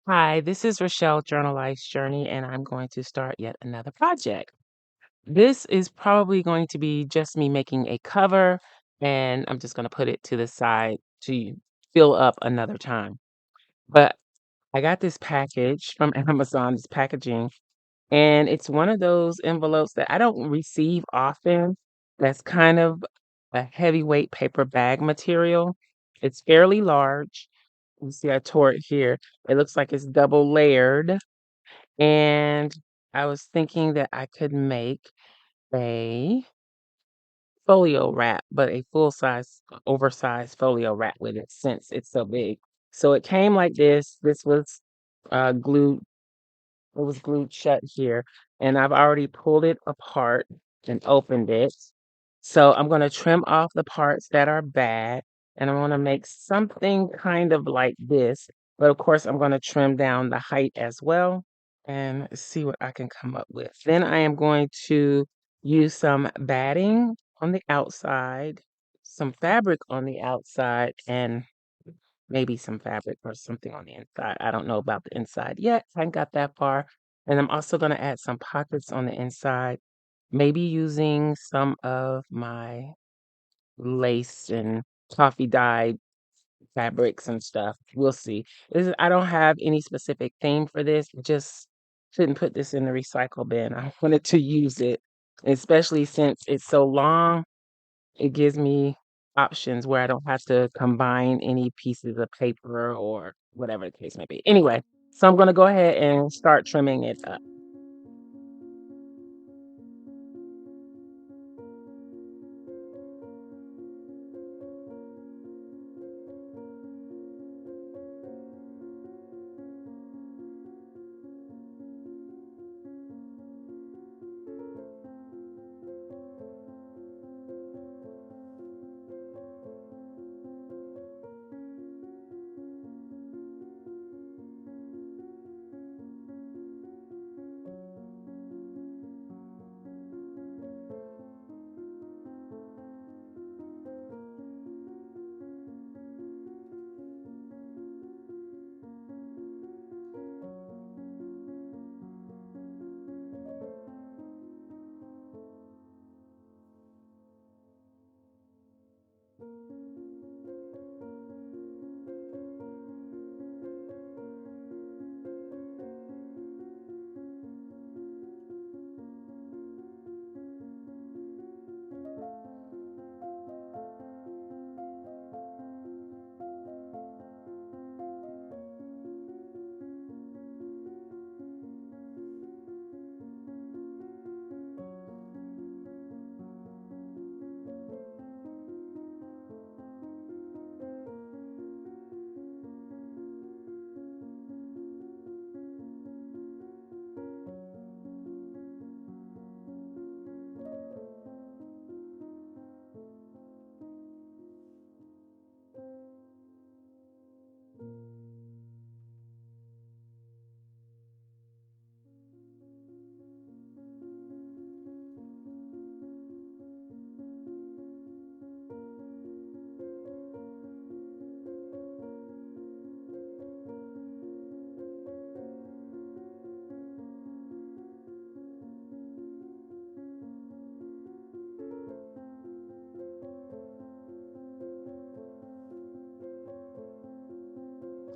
Hi, this is Rachelle Journal Life's Journey, and I'm going to start yet another project. This is probably going to be just me making a cover, and I'm just going to put it to the side to fill up another time. But I got this package from Amazon, this packaging, and it's one of those envelopes that I don't receive often. That's kind of a heavyweight paper bag material. It's fairly large. You see, I tore it here. It looks like it's double layered. And I was thinking that I could make a folio wrap, but a full size, oversized folio wrap with it since it's so big. So it came like this. This was glued, it was glued shut here, and I've already pulled it apart and opened it. So I'm going to trim off the parts that are bad, and I want to make something kind of like this. But of course, I'm going to trim down the height as well and see what I can come up with. Then I am going to use some batting on the outside, some fabric on the outside, and maybe some fabric or something on the inside. I don't know about the inside yet. I haven't got that far. And I'm also going to add some pockets on the inside, maybe using some of my lace and coffee dyed fabrics and stuff. We'll see. I don't have any specific theme for this. Just shouldn't put this in the recycle bin. I wanted to use it, especially since it's so long. It gives me options where I don't have to combine any pieces of paper or whatever the case may be. Anyway, so I'm going to go ahead and start trimming it up.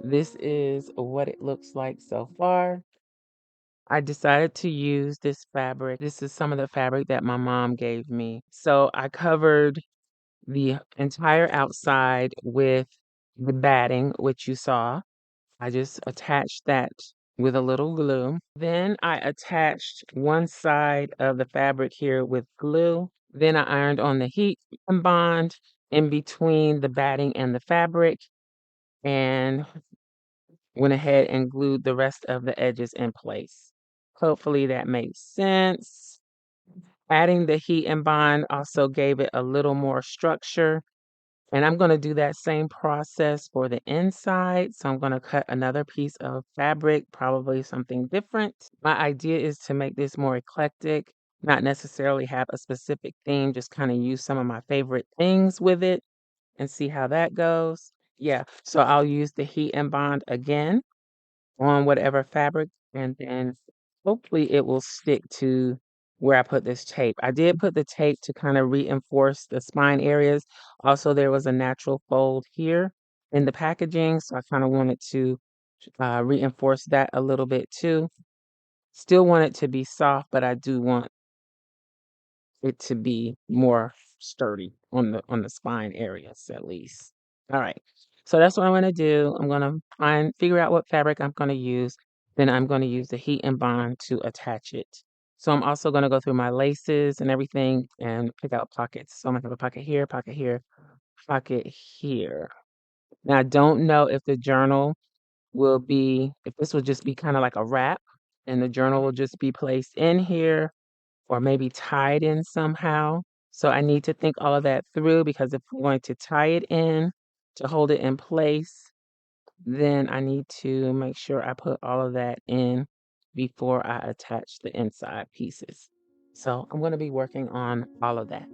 This is what it looks like so far. I decided to use this fabric. This is some of the fabric that my mom gave me. So I covered the entire outside with the batting, which you saw. I just attached that with a little glue. Then I attached one side of the fabric here with glue. Then I ironed on the heat and bond in between the batting and the fabric and went ahead and glued the rest of the edges in place. Hopefully that makes sense. Adding the heat and bond also gave it a little more structure. And I'm going to do that same process for the inside. So I'm going to cut another piece of fabric, probably something different. My idea is to make this more eclectic, not necessarily have a specific theme, just kind of use some of my favorite things with it and see how that goes. Yeah, so I'll use the heat and bond again. on whatever fabric, and then hopefully it will stick to where I put this tape. I did put the tape to kind of reinforce the spine areas. Also, there was a natural fold here in the packaging, so I kind of wanted to reinforce that a little bit too. Still want it to be soft, but I do want it to be more sturdy on the spine areas at least. All right. So that's what I'm gonna do. I'm gonna figure out what fabric I'm gonna use. Then I'm gonna use the heat and bond to attach it. So I'm also gonna go through my laces and everything and pick out pockets. So I'm gonna have a pocket here, pocket here. Now I don't know if the journal will be, if this will just be kind of like a wrap and the journal will just be placed in here or maybe tied in somehow. So I need to think all of that through because if I'm going to tie it in to hold it in place, then I need to make sure I put all of that in before I attach the inside pieces. So I'm going to be working on all of that.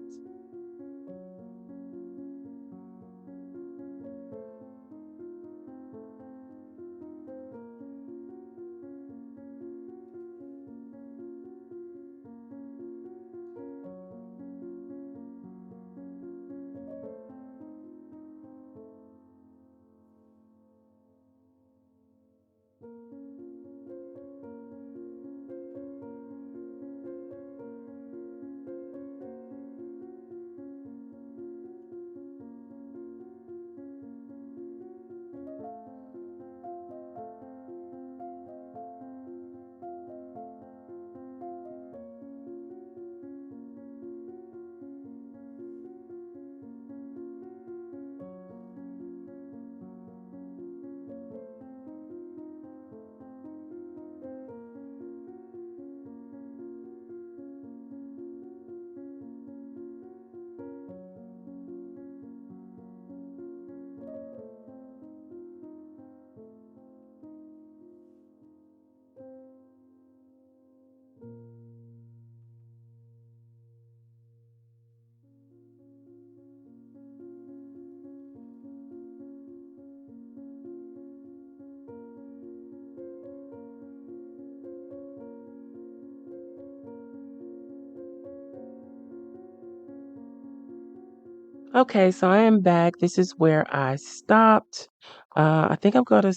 Okay, so I am back. This is where I stopped. I think I'm going to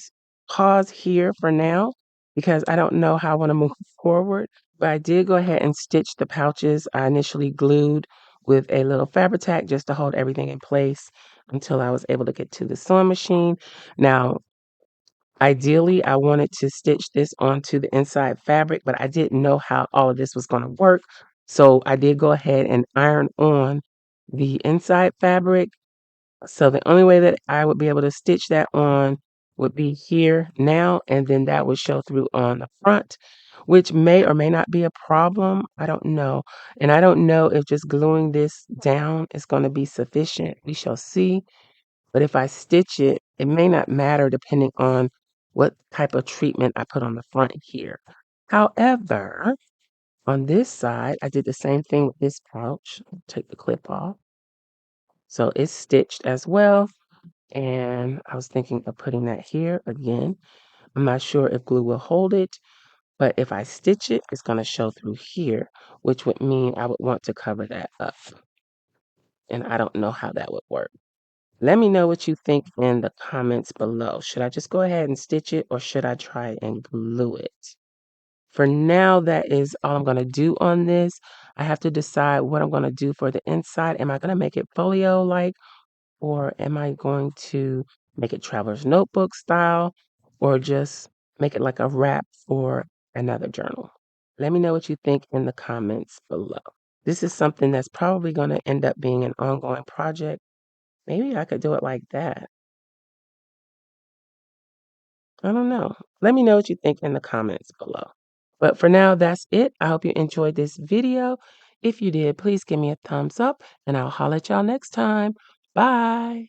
pause here for now because I don't know how I want to move forward. But I did go ahead and stitch the pouches. I initially glued with a little fabric tack just to hold everything in place until I was able to get to the sewing machine. Now, ideally, I wanted to stitch this onto the inside fabric, but I didn't know how all of this was going to work. So I did go ahead and iron on the inside fabric. So the only way that I would be able to stitch that on would be here now, and then that would show through on the front, which may or may not be a problem. I don't know. And I don't know if just gluing this down is going to be sufficient. We shall see. But if I stitch it, it may not matter depending on what type of treatment I put on the front here. However, on this side, I did the same thing with this pouch. Take the clip off. So it's stitched as well. And I was thinking of putting that here again. I'm not sure if glue will hold it, but if I stitch it, it's going to show through here, which would mean I would want to cover that up. And I don't know how that would work. Let me know what you think in the comments below. Should I just go ahead and stitch it or should I try and glue it? For now, that is all I'm going to do on this. I have to decide what I'm going to do for the inside. Am I going to make it folio like, or am I going to make it traveler's notebook style, or just make it like a wrap for another journal? Let me know what you think in the comments below. This is something that's probably going to end up being an ongoing project. Maybe I could do it like that. I don't know. Let me know what you think in the comments below. But for now, that's it. I hope you enjoyed this video. If you did, please give me a thumbs up and I'll holler at y'all next time. Bye.